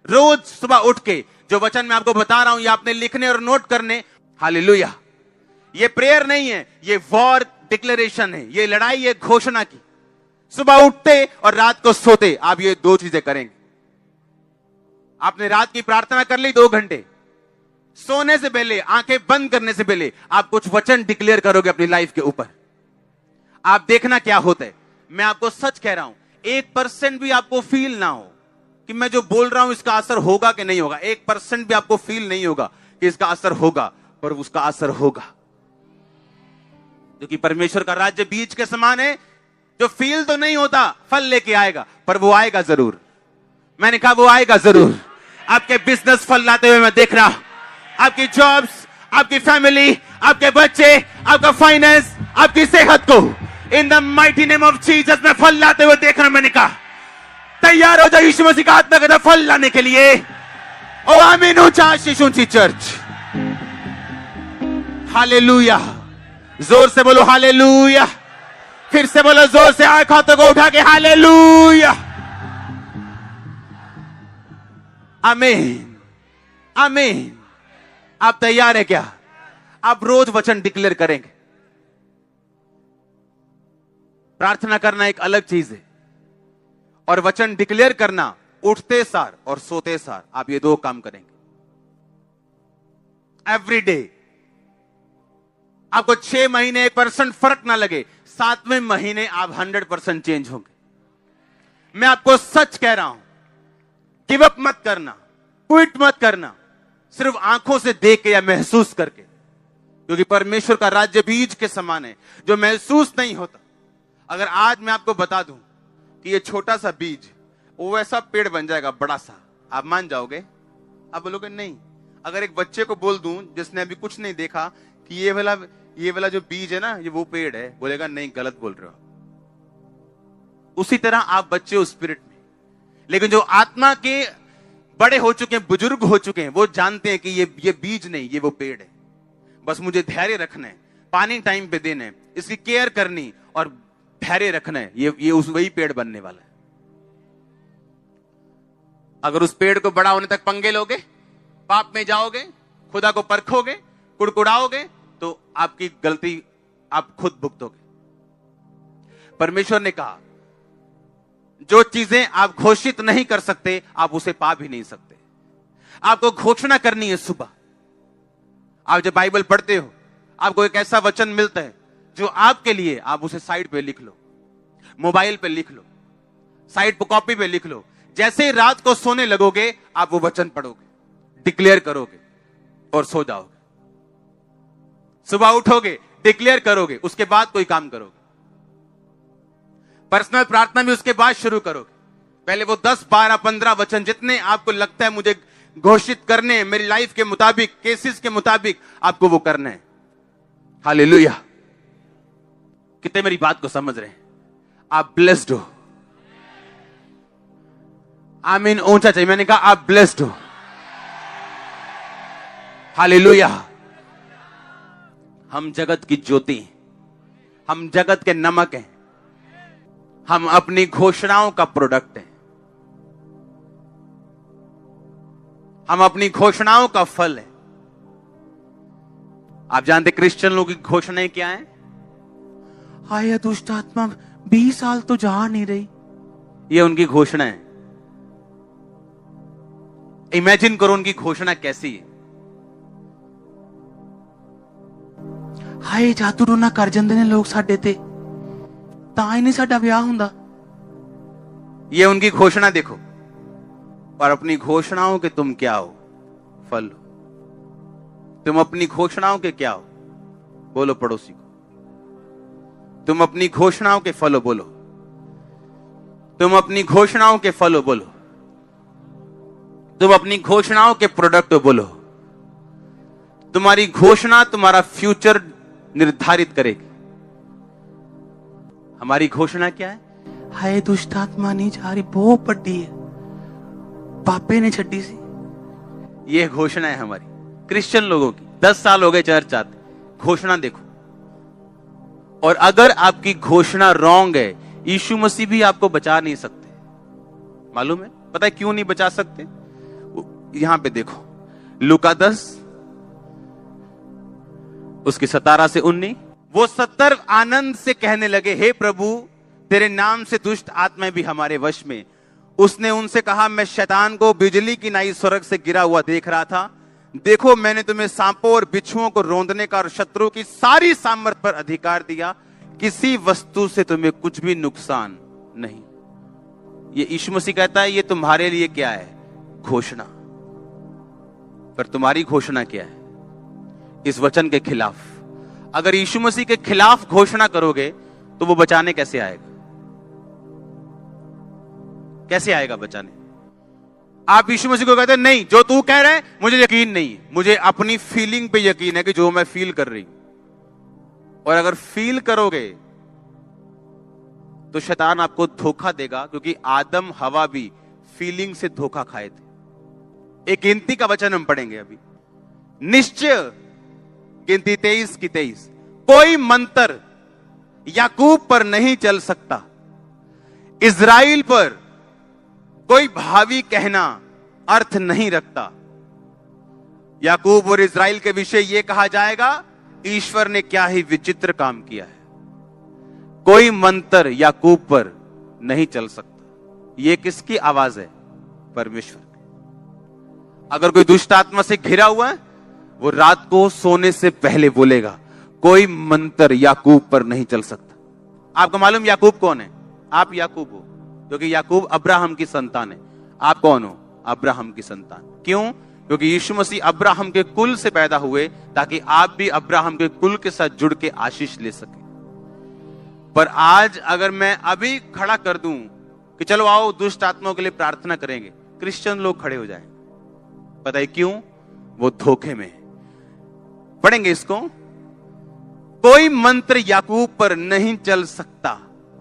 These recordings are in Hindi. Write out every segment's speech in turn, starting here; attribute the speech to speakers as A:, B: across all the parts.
A: रोज सुबह उठ के जो वचन मैं आपको बता रहा हूं ये आपने लिखने और नोट करने। हालेलुया। ये प्रेयर नहीं है, ये वॉर डिक्लेरेशन है, ये लड़ाई है घोषणा की। सुबह उठते और रात को सोते आप ये दो चीजें करेंगे। आपने रात की प्रार्थना कर ली 2 घंटे, सोने से पहले, आंखें बंद करने से पहले आप कुछ वचन डिक्लेयर करोगे अपनी लाइफ के ऊपर। आप देखना क्या होता है। मैं आपको सच कह रहा हूं, 1% भी आपको फील ना हो कि मैं जो बोल रहा हूं इसका असर होगा कि नहीं होगा, 1% भी आपको फील नहीं होगा कि इसका असर होगा, पर उसका असर होगा। क्योंकि परमेश्वर का राज्य बीज के समान है, जो फील तो नहीं होता, फल लेके आएगा, पर वो आएगा जरूर। मैंने कहा वो आएगा जरूर। आपके बिजनेस फल लाते हुए मैं देख रहा हूं, आपकी जॉब्स, आपकी फैमिली, आपके बच्चे, आपका फाइनेंस, आपकी सेहत को in the mighty name of Jesus में फल लाते हुए देख रहा हूं। मैंने कहा तैयार हो जाओ यीशु मसीह का आत्मा का फल लाने के लिए। ओ आमीन। ऊंचा ऊंची चर्च। हालेलुया। जोर से बोलो हालेलुया। फिर से बोलो जोर से, आंख हाथों को उठा के हालेलुया। आमीन आमीन। आप तैयार है क्या? आप रोज वचन डिक्लेयर करेंगे। प्रार्थना करना एक अलग चीज है, और वचन डिक्लेयर करना उठते सार और सोते सार आप ये 2 काम करेंगे एवरी डे। आपको 6 महीने 1% फर्क ना लगे, 7वें महीने आप 100% चेंज होंगे। मैं आपको सच कह रहा हूं, गिव अप मत करना, क्विट मत करना, सिर्फ आंखों से देख के या महसूस करके, क्योंकि परमेश्वर का राज्य बीज के समान है जो महसूस नहीं होता। अगर आज मैं आपको बता दूं कि ये छोटा सा बीज वो वैसा पेड़ बन जाएगा बड़ा सा, आप मान जाओगे? आप बोलोगे नहीं। अगर एक बच्चे को बोल दूं जिसने अभी कुछ नहीं देखा कि ये वाला जो बीज है ना, ये वो पेड़ है, बोलेगा नहीं, गलत बोल रहे हो। उसी तरह आप बच्चे हो स्पिरिट में, लेकिन जो आत्मा के बड़े हो चुके हैं, बुजुर्ग हो चुके हैं, वो जानते हैं कि ये बीज नहीं, ये वो पेड़ है। बस मुझे धैर्य रखना है, पानी टाइम पे देना है, इसकी केयर करनी और धैर्य रखना है, ये उस वही पेड़ बनने वाला है। अगर उस पेड़ को बड़ा होने तक पंगे लोगे, पाप में जाओगे, खुदा को परखोगे, कुड़कुड़ाओगे, तो आपकी गलती आप खुद भुगतोगे। परमेश्वर ने कहा जो चीजें आप घोषित नहीं कर सकते आप उसे पा भी नहीं सकते। आपको घोषणा करनी है। सुबह आप जब बाइबल पढ़ते हो, आपको एक ऐसा वचन मिलता है जो आपके लिए, आप उसे साइड पे लिख लो, मोबाइल पे लिख लो, साइड पे कॉपी पे लिख लो। जैसे ही रात को सोने लगोगे आप वो वचन पढ़ोगे, डिक्लेयर करोगे और सो जाओगे। सुबह उठोगे, डिक्लेयर करोगे, उसके बाद कोई काम करोगे। पर्सनल प्रार्थना भी उसके बाद शुरू करोगे। पहले वो 10, 12, 15 वचन जितने आपको लगता है मुझे घोषित करने, मेरी लाइफ के मुताबिक, केसेस के मुताबिक, आपको वो करना है। हालेलुया। कितने मेरी बात को समझ रहे हैं? आप ब्लेस्ड हो। आमीन ऊंचा चाहिए। मैंने कहा आप ब्लेस्ड हो। हालेलुया। हम जगत की ज्योति, हम जगत के नमक हैं, हम अपनी घोषणाओं का प्रोडक्ट हैं, हम अपनी घोषणाओं का फल है। आप जानते क्रिश्चियन लोगों की घोषणाएं क्या है? हाय दुष्ट आत्मा 20 साल तो जा नहीं रही, ये उनकी घोषणा है। इमेजिन करो उनकी घोषणा कैसी है। हाय जादू टोना कर जाते ने लोग साडे ते, तां ही नहीं साडा ब्याह हुंदा, ये उनकी घोषणा देखो। और अपनी घोषणाओं के तुम क्या हो? फल हो। तुम अपनी घोषणाओं के क्या हो? बोलो पड़ोसी को, तुम अपनी घोषणाओं के फल हो। बोलो, तुम अपनी घोषणाओं के फल हो। बोलो, तुम अपनी घोषणाओं के प्रोडक्ट हो। बोलो, तुम्हारी घोषणा तुम्हारा फ्यूचर निर्धारित करेगी। हमारी घोषणा क्या है? हाय दुष्ट आत्मा नहीं जा रही, बहुत बड़ी है, पापे ने छड्डी सी, ये घोषणा है हमारी क्रिश्चियन लोगों की। 10 साल हो गए चर्च आते, घोषणा देखो। और अगर आपकी घोषणा रॉन्ग है, यीशु मसीह भी आपको बचा नहीं सकते। मालूम है? पता है क्यों नहीं बचा सकते? यहां पे देखो, लूका 10 उसकी 17 से 19। वो 70 आनंद से कहने लगे, हे प्रभु, तेरे नाम से दुष्ट आत्माएं भी हमारे वश में। उसने उनसे कहा, मैं शैतान को बिजली की नाई स्वर्ग से गिरा हुआ देख रहा था। देखो, मैंने तुम्हें सांपों और बिच्छुओं को रौंदने का और शत्रु की सारी सामर्थ पर अधिकार दिया, किसी वस्तु से तुम्हें कुछ भी नुकसान नहीं। ये यीशु मसीह कहता है, ये तुम्हारे लिए क्या है? घोषणा। पर तुम्हारी घोषणा क्या है? इस वचन के खिलाफ। अगर यीशु मसीह के खिलाफ घोषणा करोगे तो वो बचाने कैसे आएगा? कैसे आएगा बचाने? आप यीशु मसीह को कहते हैं, नहीं, जो तू कह रहा है मुझे यकीन नहीं है, मुझे अपनी फीलिंग पे यकीन है कि जो मैं फील कर रही हूं। और अगर फील करोगे तो शैतान आपको धोखा देगा, क्योंकि आदम हवा भी फीलिंग से धोखा खाए थे। एक गिनती का वचन हम पढ़ेंगे अभी, निश्चय, गिनती 23 की 23, कोई मंत्र याकूब पर नहीं चल सकता, इज़राइल पर कोई भावी कहना अर्थ नहीं रखता। याकूब और इज़राइल के विषय यह कहा जाएगा, ईश्वर ने क्या ही विचित्र काम किया है। कोई मंत्र याकूब पर नहीं चल सकता। यह किसकी आवाज है? परमेश्वर की। अगर कोई दुष्ट आत्मा से घिरा हुआ है, वो रात को सोने से पहले बोलेगा, कोई मंत्र याकूब पर नहीं चल सकता। आपको मालूम याकूब कौन है? आप याकूब हो, क्योंकि याकूब अब्राहम की संतान है। आप कौन हो? अब्राहम की संतान। क्यों? क्योंकि यीशु मसीह अब्राहम के कुल से पैदा हुए, ताकि आप भी अब्राहम के कुल के साथ जुड़ के आशीष ले सके। पर आज अगर मैं अभी खड़ा कर दूं कि चलो आओ दुष्ट आत्माओं के लिए प्रार्थना करेंगे, क्रिश्चियन लोग खड़े हो जाएंगे। पता है क्यों? वो धोखे में है। पढ़ेंगे इसको, कोई मंत्र याकूब पर नहीं चल सकता।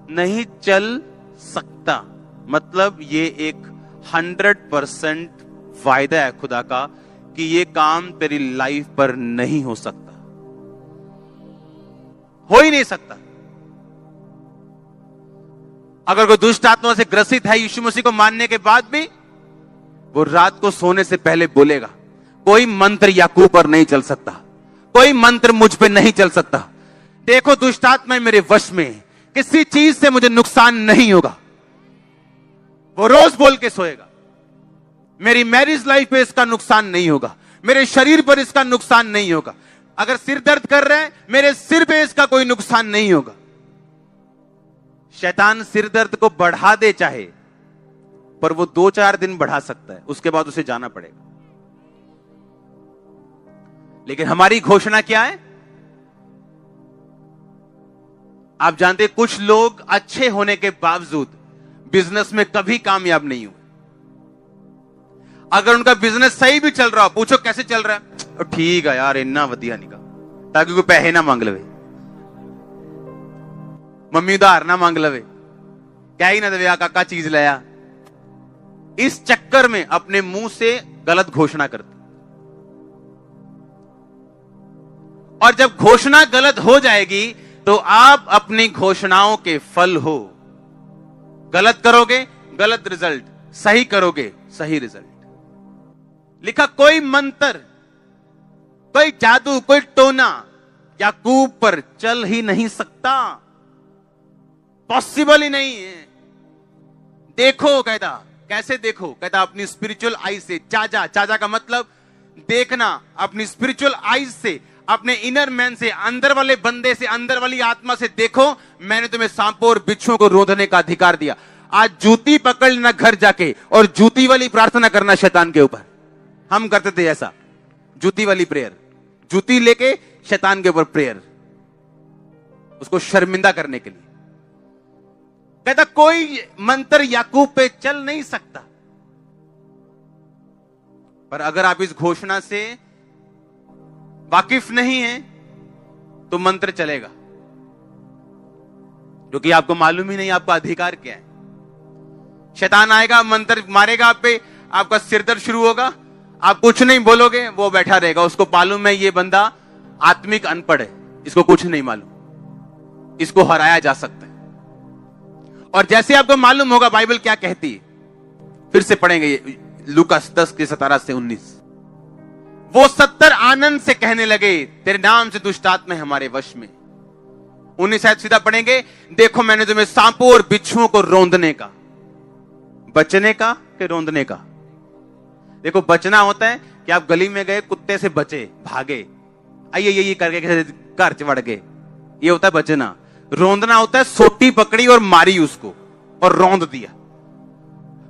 A: नहीं चल सकता मतलब ये एक 100% वायदा है खुदा का कि ये काम तेरी लाइफ पर नहीं हो सकता, हो ही नहीं सकता। अगर कोई दुष्ट आत्मा से ग्रसित है यीशु मसीह को मानने के बाद भी, वो रात को सोने से पहले बोलेगा, कोई मंत्र याकूब पर नहीं चल सकता, कोई मंत्र मुझ पे नहीं चल सकता। देखो, दुष्ट आत्मा मेरे वश में है, किसी चीज से मुझे नुकसान नहीं होगा। वो रोज बोल के सोएगा, मेरी मैरिज लाइफ पे इसका नुकसान नहीं होगा, मेरे शरीर पर इसका नुकसान नहीं होगा। अगर सिर दर्द कर रहा है, मेरे सिर पे इसका कोई नुकसान नहीं होगा। शैतान सिर दर्द को बढ़ा दे चाहे, पर वो 2-4 दिन बढ़ा सकता है, उसके बाद उसे जाना पड़ेगा। लेकिन हमारी घोषणा क्या है? आप जानते, कुछ लोग अच्छे होने के बावजूद बिजनेस में कभी कामयाब नहीं हुए। अगर उनका बिजनेस सही भी चल रहा, पूछो कैसे चल रहा है, ठीक है यार, इन्ना वधिया निका, ताकि कोई पैसे ना मांग लवे, मम्मी उधार ना मांग लवे, क्या ही ना दे काका चीज लाया। इस चक्कर में अपने मुंह से गलत घोषणा करते, और जब घोषणा गलत हो जाएगी तो आप अपनी घोषणाओं के फल हो। गलत करोगे गलत रिजल्ट, सही करोगे सही रिजल्ट। लिखा, कोई मंत्र, कोई जादू, कोई टोना याकूब पर चल ही नहीं सकता, पॉसिबल ही नहीं है। देखो, कहता, कैसे देखो? कहता अपनी स्पिरिचुअल आई से। चाचा, चाचा का मतलब देखना, अपनी स्पिरिचुअल आई से, अपने इनर मैन से, अंदर वाले बंदे से, अंदर वाली आत्मा से देखो, मैंने तुम्हें सांपों और बिच्छुओं को रोधने का अधिकार दिया। आज जूती पकड़ लेना घर जाके और जूती वाली प्रार्थना करना शैतान के ऊपर। हम करते थे ऐसा, जूती वाली प्रेयर, जूती लेके शैतान के ऊपर प्रेयर, उसको शर्मिंदा करने के लिए। कहता कोई मंत्र याकूब पे चल नहीं सकता। पर अगर आप इस घोषणा से वाकिफ नहीं है तो मंत्र चलेगा, क्योंकि आपको मालूम ही नहीं आपका अधिकार क्या है। शैतान आएगा, मंत्र मारेगा आप पे, आपका सिरदर्द शुरू होगा, आप कुछ नहीं बोलोगे, वो बैठा रहेगा, उसको मालूम है ये बंदा आत्मिक अनपढ़ है, इसको कुछ नहीं मालूम, इसको हराया जा सकता है। और जैसे आपको मालूम होगा बाइबल क्या कहती है, फिर से पढ़ेंगे लूकास 10 के 17 से 19। वो 70 आनंद से कहने लगे, तेरे नाम से दुष्ट आत्माएं हमारे वश में। 19 शायद सीधा पढ़ेंगे, देखो मैंने तुम्हें सांपों और बिच्छुओं को रौंदने का, बचने का कि रौंदने का। देखो बचना होता है कि आप गली में गए, कुत्ते से बचे, भागे, आइए ये करके घर चढ़ गए, ये होता है बचना। रौंदना होता है सोटी पकड़ी और मारी उसको और रौंद दिया।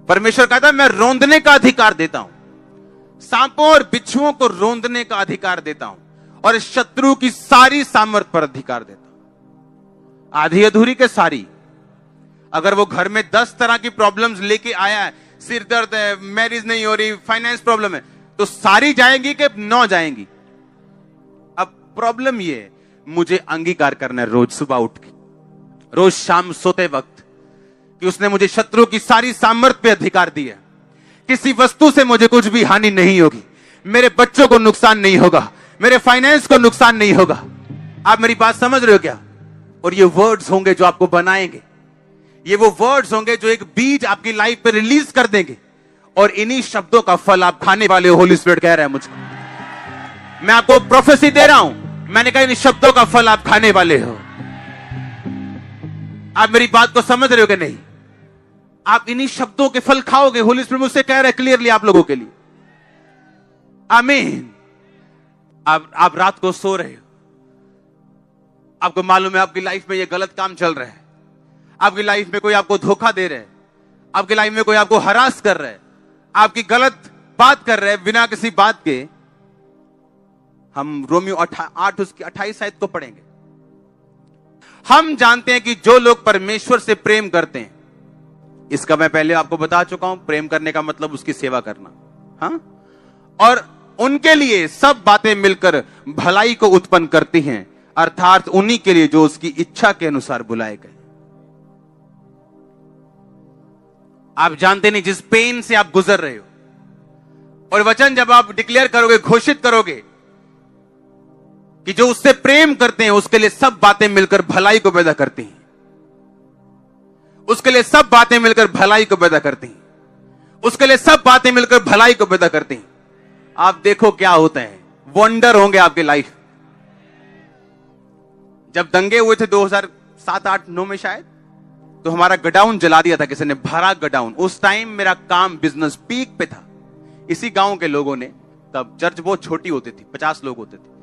A: परमेश्वर कहता है मैं रौंदने का अधिकार देता हूं, सांपों और बिच्छुओं को रौंदने का अधिकार देता हूं, और शत्रु की सारी सामर्थ पर अधिकार देता हूं। आधी अधूरी के सारी। अगर वो घर में 10 तरह की प्रॉब्लम्स लेके आया है, सिर दर्द है, मैरिज नहीं हो रही, फाइनेंस प्रॉब्लम है, तो सारी जाएंगी कि 9 जाएंगी? अब प्रॉब्लम ये है, मुझे अंगीकार करना है रोज सुबह उठ के, रोज शाम सोते वक्त, कि उसने मुझे शत्रु की सारी सामर्थ पे अधिकार दिया। किसी वस्तु से मुझे कुछ भी हानि नहीं होगी, मेरे बच्चों को नुकसान नहीं होगा, मेरे फाइनेंस को नुकसान नहीं होगा। आप मेरी बात समझ रहे हो क्या? और ये वर्ड्स होंगे जो आपको बनाएंगे, ये वो वर्ड्स होंगे जो एक बीज आपकी लाइफ पे रिलीज कर देंगे, और इन्हीं शब्दों का फल आप खाने वाले हो। होली स्पिरिट कह रहा है मुझको, मैं आपको प्रोफेसी दे रहा हूं, मैंने कहा इन शब्दों का फल आप खाने वाले हो। आप मेरी बात को समझ रहे हो कि नहीं? आप इन्हीं शब्दों के फल खाओगे। होली स्पिरिट मुझसे कह रहा है क्लियरली आप लोगों के लिए। आमीन। आप रात को सो रहे हो, आपको मालूम है आपकी लाइफ में ये गलत काम चल रहा है, आपकी लाइफ में कोई आपको धोखा दे रहा है, आपकी लाइफ में कोई आपको हरास कर रहा है, आपकी गलत बात कर रहा है बिना किसी बात के। हम रोमियो 8 उसकी 28 आयत को पढ़ेंगे। हम जानते हैं कि जो लोग परमेश्वर से प्रेम करते हैं, इसका मैं पहले आपको बता चुका हूं, प्रेम करने का मतलब उसकी सेवा करना, हाँ, और उनके लिए सब बातें मिलकर भलाई को उत्पन्न करती हैं, अर्थात उन्हीं के लिए जो उसकी इच्छा के अनुसार बुलाए गए। आप जानते नहीं जिस पेन से आप गुजर रहे हो, और वचन जब आप डिक्लेयर करोगे, घोषित करोगे कि जो उससे प्रेम करते हैं उसके लिए सब बातें मिलकर भलाई को पैदा करती हैं, उसके लिए सब बातें मिलकर भलाई को पैदा करती हैं, उसके लिए सब बातें मिलकर भलाई को पैदा करती हैं। आप देखो क्या होता है, वंडर होंगे आपकी लाइफ। जब दंगे हुए थे 2007, 8, 9 में शायद, तो हमारा गडाउन जला दिया था किसी ने, भरा गडाउन। उस टाइम मेरा काम, बिजनेस पीक पे था। इसी गांव के लोगों ने, तब चर्च बहुत छोटी होती थी, 50 लोग होते थे,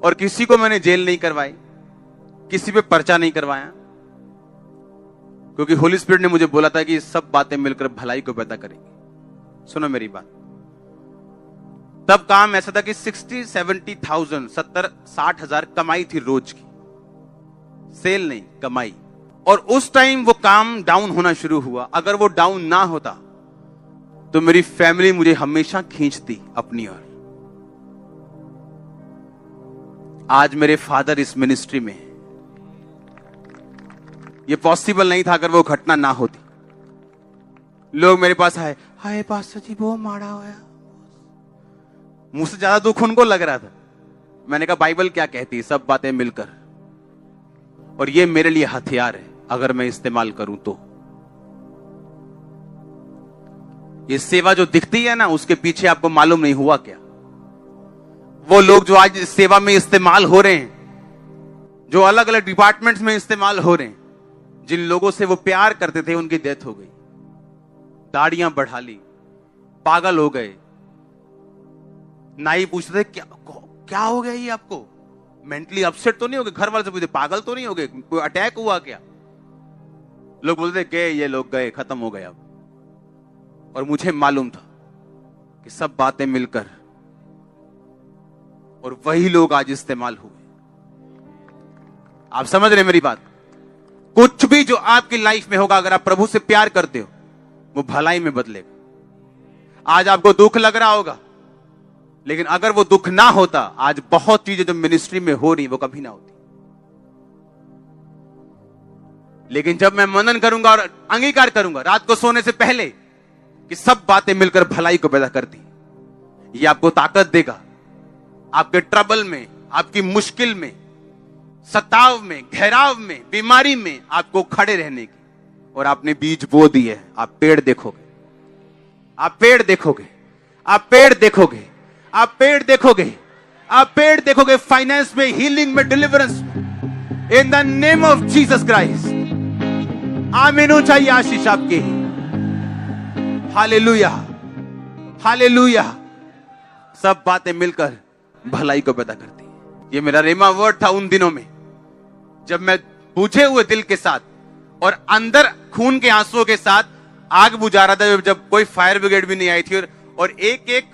A: और किसी को मैंने जेल नहीं करवाई, किसी पे पर्चा नहीं करवाया, क्योंकि होली स्पिरिट ने मुझे बोला था कि सब बातें मिलकर भलाई को पैदा करेंगी। सुनो मेरी बात। तब काम ऐसा था कि 60-70,000, 70-60,000 कमाई थी रोज की, सेल नहीं, कमाई। और उस टाइम वो काम डाउन होना शुरू हुआ। अगर वो डाउन ना होता तो मेरी फैमिली मुझे हमेशा खींचती अपनी ओर। आज मेरे फादर इस मिनिस्ट्री में है। ये पॉसिबल नहीं था अगर वो घटना ना होती। लोग मेरे पास आए, हाय पास्टर जी वो मारा हुआ। मुझसे ज्यादा दुख उनको लग रहा था। मैंने कहा बाइबल क्या कहती है, सब बातें मिलकर, और ये मेरे लिए हथियार है अगर मैं इस्तेमाल करूं तो। ये सेवा जो दिखती है ना, उसके पीछे आपको मालूम नहीं हुआ क्या। वो लोग जो आज इस सेवा में इस्तेमाल हो रहे हैं, जो अलग अलग डिपार्टमेंट्स में इस्तेमाल हो रहे हैं, जिन लोगों से वो प्यार करते थे उनकी डेथ हो गई, दाढ़ियां बढ़ा ली, पागल हो गए। नाई पूछते थे क्या हो गया ये आपको, मेंटली अपसेट तो नहीं हो गए? घर वाले से पूछते पागल तो नहीं हो गए, कोई अटैक हुआ क्या? लोग बोलते गए, ये लोग गए, खत्म हो गए अब। और मुझे मालूम था कि सब बातें मिलकर, और वही लोग आज इस्तेमाल हुए। आप समझ रहे मेरी बात? कुछ भी जो आपकी लाइफ में होगा, अगर आप प्रभु से प्यार करते हो, वो भलाई में बदलेगा। आज आपको दुख लग रहा होगा, लेकिन अगर वो दुख ना होता, आज बहुत चीजें जो मिनिस्ट्री में हो रही वो कभी ना होती। लेकिन जब मैं मनन करूंगा और अंगीकार करूंगा रात को सोने से पहले कि सब बातें मिलकर भलाई को पैदा करती, ये आपको ताकत देगा आपके ट्रबल में, आपकी मुश्किल में, सताव में, घेराव में, बीमारी में आपको खड़े रहने की। और आपने बीज बो दिए, आप पेड़ देखोगे। आप पेड़ देखोगे, आप पेड़ देखोगे, आप पेड़ देखोगे, आप पेड़ देखोगे, फाइनेंस में, हीलिंग में, डिलीवरेंस में, in the name of Jesus Christ. आमीन चाहिए आशीष आपकी। Hallelujah, hallelujah. सब बातें मिलकर भलाई को पैदा करती है। ये मेरा रेमा वर्ड था उन दिनों में जब मैं बुझे हुए दिल के साथ और अंदर खून के आंसुओं के साथ आग बुझा रहा था, जब कोई फायर ब्रिगेड भी नहीं आई थी। और एक एक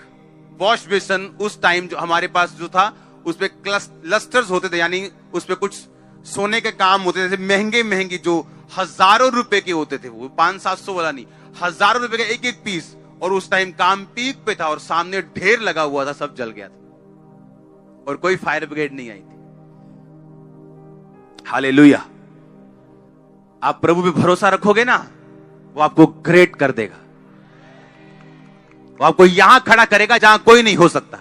A: वॉश बेसन उस टाइम जो हमारे पास जो था उस पे लस्टर्स होते थे, यानी उस पे कुछ सोने के काम होते थे, महंगे महंगे, जो हजारों रुपए के होते थे। वो 500-700 वाला नहीं, हजारों रुपए का एक एक पीस। और उस टाइम काम पीक पे था और सामने ढेर लगा हुआ था, सब जल गया था और कोई फायर ब्रिगेड नहीं आई थी। हालेलुया। आप प्रभु पे भरोसा रखोगे ना, वो आपको ग्रेट कर देगा। वो आपको यहां खड़ा करेगा जहां कोई नहीं हो सकता।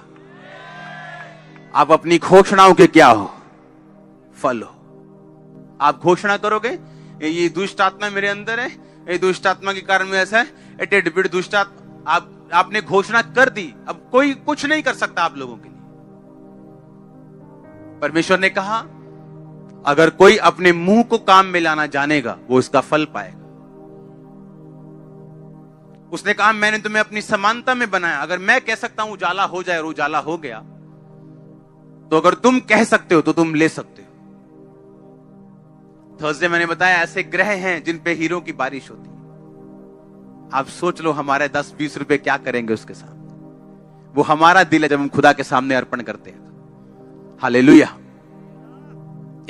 A: आप अपनी घोषणाओं के क्या हो? फल हो। आप घोषणा करोगे ये दुष्ट आत्मा मेरे अंदर है, ये दुष्ट आत्मा के कारण में ऐसा है, दुष्ट आत्मा, आपने घोषणा कर दी, अब कोई कुछ नहीं कर सकता आप लोगों के लिए। परमेश्वर ने कहा अगर कोई अपने मुंह को काम में लाना जानेगा वो इसका फल पाएगा। उसने कहा मैंने तुम्हें अपनी समानता में बनाया। अगर मैं कह सकता हूं उजाला हो जाए और उजाला हो गया, तो अगर तुम कह सकते हो तो तुम ले सकते हो। थर्सडे मैंने बताया ऐसे ग्रह हैं जिन पे हीरो की बारिश होती है। आप सोच लो हमारे 10-20 रुपए क्या करेंगे उसके साथ। वो हमारा दिल है जब हम खुदा के सामने अर्पण करते हैं। हालेलुया।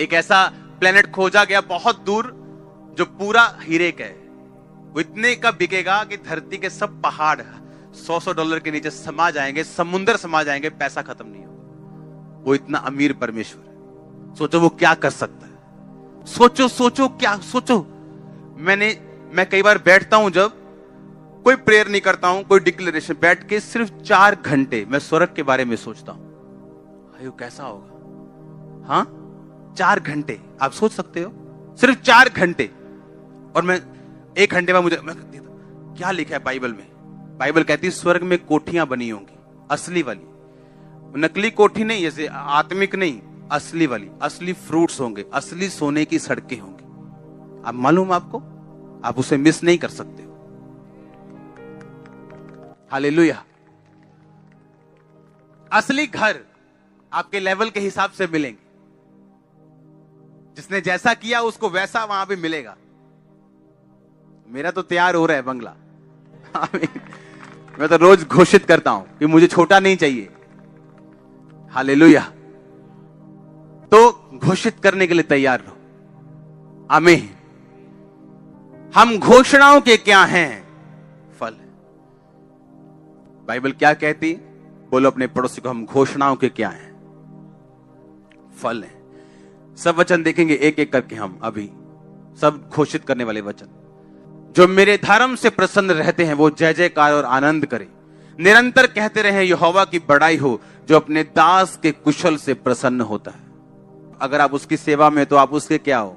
A: एक ऐसा प्लेनेट खोजा गया बहुत दूर जो पूरा हीरे का है। वो इतने का बिकेगा कि धरती के सब पहाड़ $100 के नीचे समा जाएंगे, समुंदर समा जाएंगे, पैसा खत्म नहीं होगा। वो इतना अमीर परमेश्वर है। सोचो वो क्या कर सकता है। सोचो क्या सोचो। मैं कई बार बैठता हूं, जब कोई प्रेयर नहीं करता हूं, कोई डिक्लेरेशन, बैठ के सिर्फ 4 घंटे मैं स्वर्ग के बारे में सोचता हूं। अयो कैसा होगा। हाँ 4 घंटे आप सोच सकते हो, सिर्फ 4 घंटे। और मैं 1 घंटे बाद मैं क्या लिखा है बाइबल में। बाइबल कहती है स्वर्ग में कोठियां बनी होंगी, असली वाली, नकली कोठी नहीं, जैसे आत्मिक नहीं, असली वाली, असली फ्रूट्स होंगे, असली सोने की सड़कें होंगी। अब मालूम आपको, आप उसे मिस नहीं कर सकते हो। हालेलुया। असली घर आपके लेवल के हिसाब से मिलेंगे। जिसने जैसा किया उसको वैसा वहां भी मिलेगा। मेरा तो तैयार हो रहा है बंगला। मैं तो रोज घोषित करता हूं कि मुझे छोटा नहीं चाहिए। हालेलुया। तो घोषित करने के लिए तैयार रहो। आमीन। हम घोषणाओं के क्या हैं? फल। बाइबल क्या कहती? बोलो अपने पड़ोसी को, हम घोषणाओं के क्या हैं? फल है। सब वचन देखेंगे एक एक करके हम अभी, सब घोषित करने वाले वचन। जो मेरे धर्म से प्रसन्न रहते हैं वो जय जयकार और आनंद करें। निरंतर कहते रहे यहोवा की बड़ाई हो, जो अपने दास के कुशल से प्रसन्न होता है। अगर आप उसकी सेवा में, तो आप उसके क्या हो?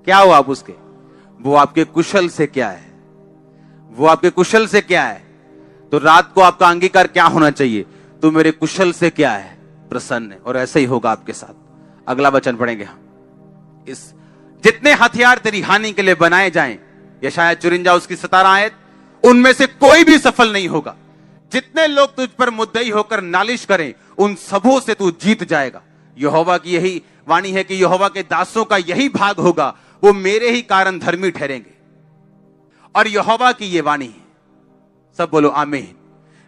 A: क्या हो आप उसके? वो आपके कुशल से क्या है? वो आपके कुशल से क्या है? तो रात को आपका अंगीकार क्या होना चाहिए? तू मेरे कुशल से क्या है? प्रसन्न है। और ऐसे ही होगा आपके साथ। अगला वचन पढ़ेंगे हम। इस जितने हथियार तेरी हानि के लिए बनाए जाएं, यशायाह 54 उसकी 17 आयत, उनमें से कोई भी सफल नहीं होगा। जितने लोग तुझ पर मुद्दई होकर नालिश करें, उन सबों से तू जीत जाएगा। यहोवा की यही वाणी है कि यहोवा के दासों का यही भाग होगा, वो मेरे ही कारण धर्मी ठहरेंगे। और यहोवा की ये वाणी है। सब बोलो आमीन।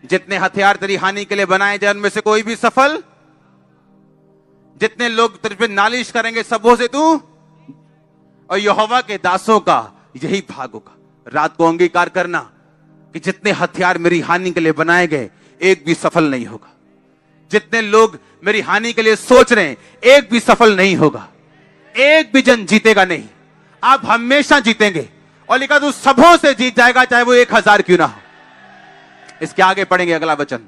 A: जितने हथियार तेरी हानि के लिए बनाए जाए, उनमें से कोई भी सफल। जितने लोग तुझ पर नालिश करेंगे, सबों से तू, और यहोवा के दासों का यही भाग होगा। रात को अंगीकार करना कि जितने हथियार मेरी हानि के लिए बनाए गए, एक भी सफल नहीं होगा। जितने लोग मेरी हानि के लिए सोच रहे हैं, एक भी सफल नहीं होगा। एक भी जन जीतेगा नहीं। आप हमेशा जीतेंगे। और लिखा तू सबों से जीत जाएगा, चाहे वो 1000 क्यों ना हो। इसके आगे पढ़ेंगे अगला वचन।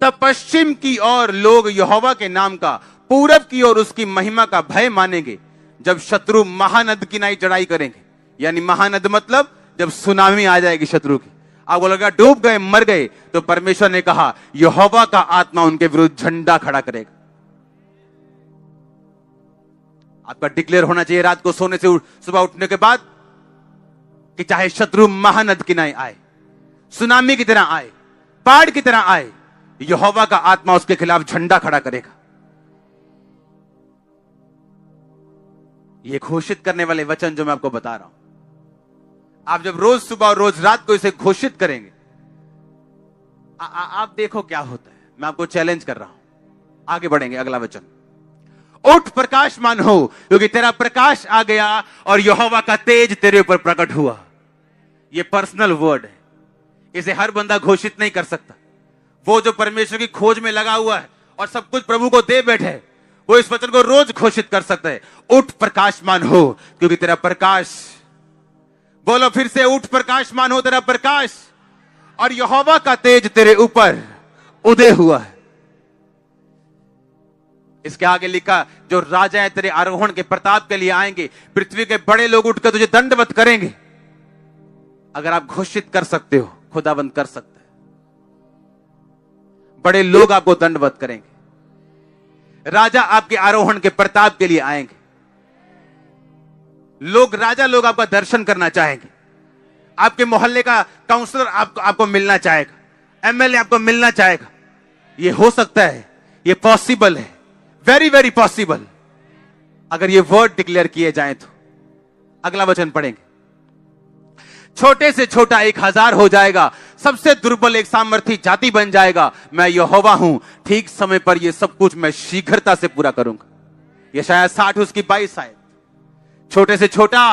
A: तब पश्चिम की ओर लोग यहोवा के नाम का, पूरब की ओर उसकी महिमा का भय मानेंगे, जब शत्रु महानद की नाई चढ़ाई करेंगे। यानी महानद मतलब जब सुनामी आ जाएगी शत्रु की। आपको लगा डूब गए, मर गए, तो परमेश्वर ने कहा यहोवा का आत्मा उनके विरुद्ध झंडा खड़ा करेगा। आपका डिक्लेयर होना चाहिए रात को सोने से सुबह उठने के बाद कि चाहे शत्रु महानद किनारे आए, सुनामी की तरह आए, बाढ़ की तरह आए, यहोवा का आत्मा उसके खिलाफ झंडा खड़ा करेगा। ये घोषित करने वाले वचन जो मैं आपको बता रहा हूं, आप जब रोज सुबह और रोज रात को इसे घोषित करेंगे, आप देखो क्या होता है। मैं आपको चैलेंज कर रहा हूं। आगे बढ़ेंगे, अगला वचन, उठ प्रकाशमान हो क्योंकि तेरा प्रकाश आ गया और यहोवा का तेज तेरे ऊपर प्रकट हुआ। ये पर्सनल वर्ड है, इसे हर बंदा घोषित नहीं कर सकता। वो जो परमेश्वर की खोज में लगा हुआ है और सब कुछ प्रभु को दे बैठे है, वो इस वचन को रोज घोषित कर सकता है। उठ प्रकाशमान हो क्योंकि तेरा प्रकाश, बोलो फिर से, उठ प्रकाशमान हो, तेरा प्रकाश और यहोवा का तेज तेरे ऊपर उदय हुआ है। इसके आगे लिखा, जो राजा है तेरे आरोहण के प्रताप के लिए आएंगे, पृथ्वी के बड़े लोग उठकर तुझे दंडवत करेंगे। अगर आप घोषित कर सकते हो, खुदाबंद कर सकता है। बड़े लोग आपको दंडवत करेंगे, राजा आपके आरोहण के प्रताप के लिए आएंगे। राजा लोग आपका दर्शन करना चाहेंगे। आपके मोहल्ले का काउंसलर आपको मिलना चाहेगा, एमएलए आपको मिलना चाहेगा। ये हो सकता है, ये पॉसिबल है, वेरी वेरी पॉसिबल, अगर ये वर्ड डिक्लेयर किए जाए तो। अगला वचन पढ़ेंगे, छोटे से छोटा 1000 हो जाएगा, सबसे दुर्बल एक सामर्थी जाति बन जाएगा। मैं यहोवा हूं, ठीक समय पर यह सब कुछ मैं शीघ्रता से पूरा करूंगा। यह शायद 60 उसकी 22 शायद, छोटे से छोटा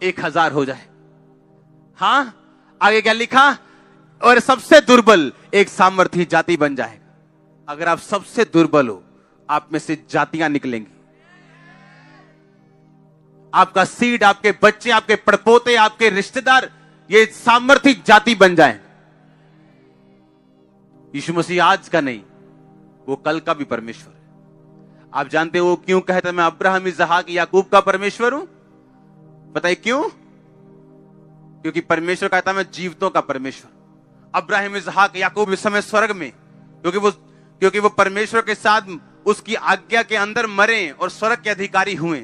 A: 1000 हो जाए। हां, आगे क्या लिखा, और सबसे दुर्बल एक सामर्थी जाति बन जाएगा। अगर आप सबसे दुर्बल हो, आप में से जातियां निकलेंगी। आपका सीड, आपके बच्चे, आपके पड़पोते, आपके रिश्तेदार, ये सामर्थी जाति बन जाए। यीशु मसीह आज का नहीं, वो कल का भी परमेश्वर है। आप जानते हो वो क्यों कहता है मैं अब्राहम, इसहाक, याकूब का परमेश्वर हूं? बताइए क्यों? क्योंकि परमेश्वर कहता है मैं जीवितों का परमेश्वर। अब्राहम, इसहाक, याकूब इस समय स्वर्ग में, क्योंकि वो परमेश्वर के साथ उसकी आज्ञा के अंदर मरे और स्वर्ग के अधिकारी हुए।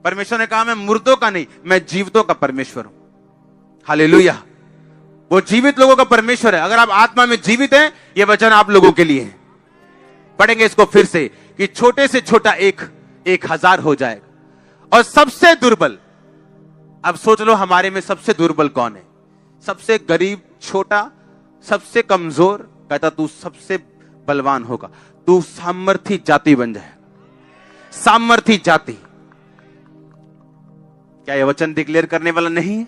A: परमेश्वर ने कहा मैं मुर्दों का नहीं, मैं जीवितों का परमेश्वर हूं। हालेलुया, वो जीवित लोगों का परमेश्वर है। अगर आप आत्मा में जीवित हैं, ये वचन आप लोगों के लिए है। पढ़ेंगे इसको फिर से कि छोटे से छोटा 1000 हो जाएगा और सबसे दुर्बल। अब सोच लो हमारे में सबसे दुर्बल कौन है? सबसे गरीब, छोटा, सबसे कमजोर। कहता तू सबसे बलवान होगा, तू सामर्थी जाति बन जाए। सामर्थी जाति, क्या यह वचन डिक्लेयर करने वाला नहीं है?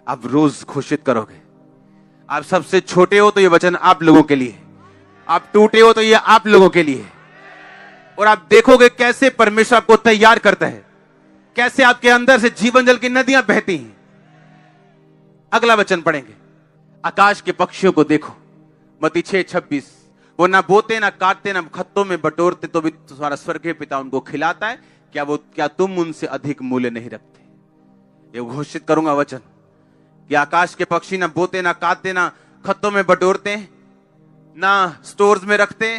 A: आप रोज घोषित करोगे। आप सबसे छोटे हो तो यह वचन आप लोगों के लिए, आप टूटे हो तो यह आप लोगों के लिए। और आप देखोगे कैसे परमेश्वर आपको तैयार करता है, कैसे आपके अंदर से जीवन जल की नदियां बहती हैं। अगला वचन पढ़ेंगे, आकाश के पक्षियों को देखो, मत्ती 6:26, वो ना बोते ना काटते ना खत्तों में बटोरते, तो भी तुम्हारा स्वर्गीय पिता उनको खिलाता है। क्या तुम उनसे अधिक मूल्य नहीं रखते? ये घोषित करूंगा वचन कि आकाश के पक्षी ना बोते ना काटते ना खत्तों में बटोरते ना स्टोर्स में रखते,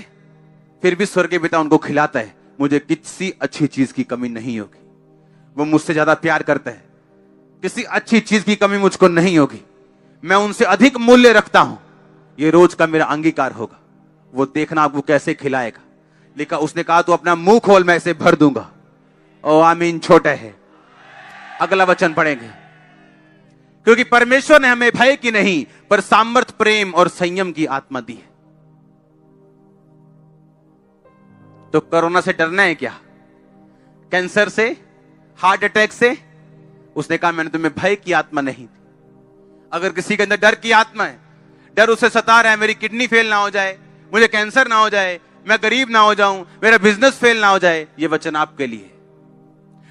A: फिर भी स्वर्गीय पिता उनको खिलाता है। मुझे किसी अच्छी चीज की कमी नहीं होगी। वो मुझसे ज्यादा प्यार करता है, किसी अच्छी चीज की कमी मुझको नहीं होगी। मैं उनसे अधिक मूल्य रखता हूं। ये रोज का मेरा अंगीकार होगा। वो देखना आपको कैसे खिलाएगा। लिखा, उसने कहा तू अपना मुंह खोल, मैं इसे भर दूंगा। ओ आमीन, छोटा है। अगला वचन पढ़ेंगे, क्योंकि परमेश्वर ने हमें भय की नहीं पर सामर्थ, प्रेम और संयम की आत्मा दी है। तो कोरोना से डरना है क्या? कैंसर से, हार्ट अटैक से? उसने कहा मैंने तुम्हें भय की आत्मा नहीं दी। अगर किसी के अंदर डर की आत्मा है, डर उसे सता रहा है, मेरी किडनी फेल ना हो जाए, मुझे कैंसर ना हो जाए, मैं गरीब ना हो जाऊं, मेरा बिजनेस फेल ना हो जाए, ये वचन आपके लिए।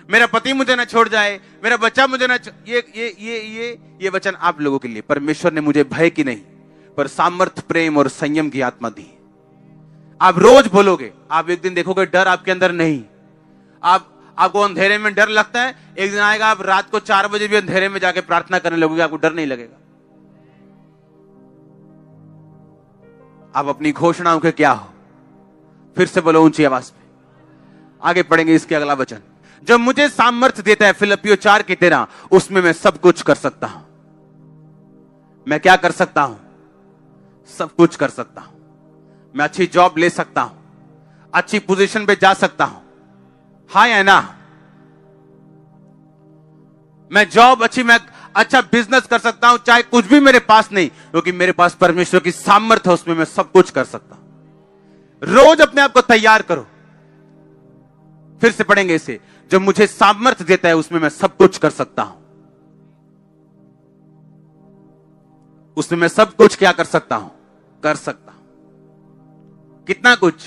A: मेरा पति मुझे ना छोड़ जाए, मेरा बच्चा मुझे ना, ये वचन आप लोगों के लिए। परमेश्वर ने मुझे भय की नहीं पर सामर्थ, प्रेम और संयम की आत्मा दी। आप रोज बोलोगे, आप एक दिन देखोगे डर आपके अंदर नहीं। आपको अंधेरे में डर लगता है, एक दिन आएगा आप रात को 4 बजे भी अंधेरे में जाके प्रार्थना करने लगोगे, आपको डर नहीं लगेगा। आप अपनी घोषणाओं के क्या हो? फिर से बोलो ऊंची आवाज में। आगे पढ़ेंगे इसके अगला वचन। जब मुझे सामर्थ्य देता है, फिलिप्पियों 4:13, उसमें मैं सब कुछ कर सकता हूं। मैं क्या कर सकता हूं? सब कुछ कर सकता हूं। मैं अच्छी जॉब ले सकता हूं, अच्छी पोजीशन पे जा सकता हूं। हाँ या ना? मैं अच्छा बिजनेस कर सकता हूं, चाहे कुछ भी मेरे पास नहीं, क्योंकि मेरे पास परमेश्वर की सामर्थ्य है, उसमें मैं सब कुछ कर सकता हूं। रोज अपने आप को तैयार करो। फिर से पढ़ेंगे इसे। जब मुझे सामर्थ्य देता है, उसमें मैं सब कुछ कर सकता हूं। उसमें मैं सब कुछ क्या कर सकता हूं? कर सकता हूं। कितना कुछ?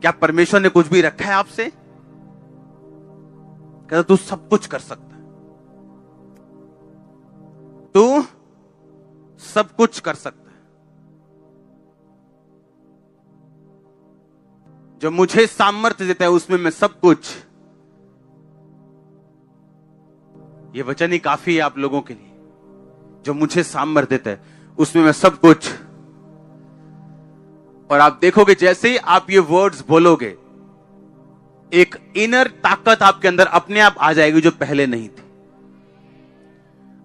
A: क्या परमेश्वर ने कुछ भी रखा है आपसे? कहता तू सब कुछ कर सकता है, तू सब कुछ कर सकता है। जो मुझे सामर्थ्य देता है, उसमें मैं सब कुछ। ये वचन ही काफी है आप लोगों के लिए। जो मुझे सामर्थ्य देता है, उसमें मैं सब कुछ। और आप देखोगे जैसे ही आप ये वर्ड्स बोलोगे, एक इनर ताकत आपके अंदर अपने आप आ जाएगी जो पहले नहीं थी।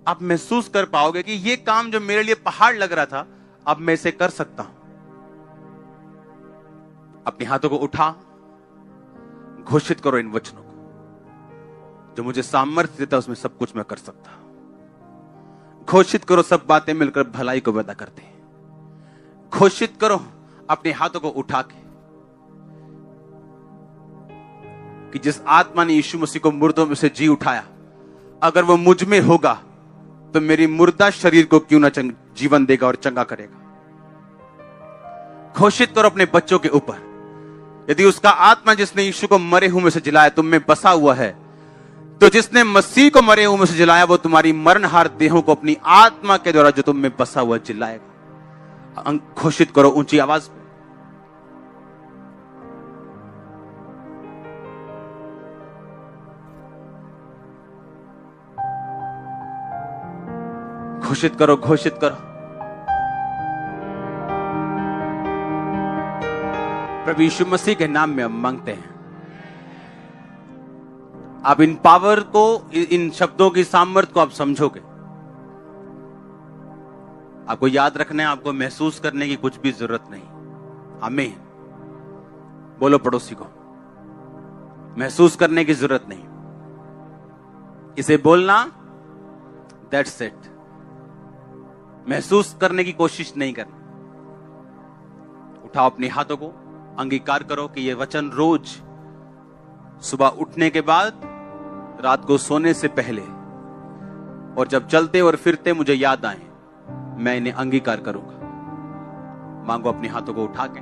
A: आप महसूस कर पाओगे कि ये काम जो मेरे लिए पहाड़ लग रहा था, अब मैं इसे कर सकता हूं। अपने हाथों को उठा, घोषित करो इन वचनों को। जो मुझे सामर्थ्य देता है, उसमें सब कुछ मैं कर सकता हूं। घोषित करो, सब बातें मिलकर भलाई को पैदा करते हैं। घोषित करो अपने हाथों को उठा के कि जिस आत्मा ने यीशु मसीह को मुर्दों में से जी उठाया, अगर वो मुझ में होगा तो मेरी मुर्दा शरीर को क्यों ना जीवन देगा और चंगा करेगा। घोषित करो अपने बच्चों के ऊपर, यदि उसका आत्मा जिसने यीशु को मरे हुए में से जिलाया तुम में बसा हुआ है, तो जिसने मसीह को मरे हुए में से जिलाया, वो तुम्हारी मरणहार देहों को अपनी आत्मा के द्वारा जो तुम में बसा हुआ जिलाएगा। घोषित करो ऊंची आवाज में। घोषित करो, घोषित करो। प्रभु यीशु मसीह के नाम में हम मांगते हैं। आप इन पावर को, इन शब्दों की सामर्थ्य को आप समझोगे। आपको याद रखना है, आपको महसूस करने की कुछ भी जरूरत नहीं। आमीन। बोलो पड़ोसी को, महसूस करने की जरूरत नहीं। इसे बोलना, दैट्स इट। महसूस करने की कोशिश नहीं करना। उठाओ अपने हाथों को, अंगीकार करो कि यह वचन रोज सुबह उठने के बाद, रात को सोने से पहले, और जब चलते और फिरते मुझे याद आए, मैं इन्हें अंगीकार करूंगा। मांगो अपने हाथों को उठा के।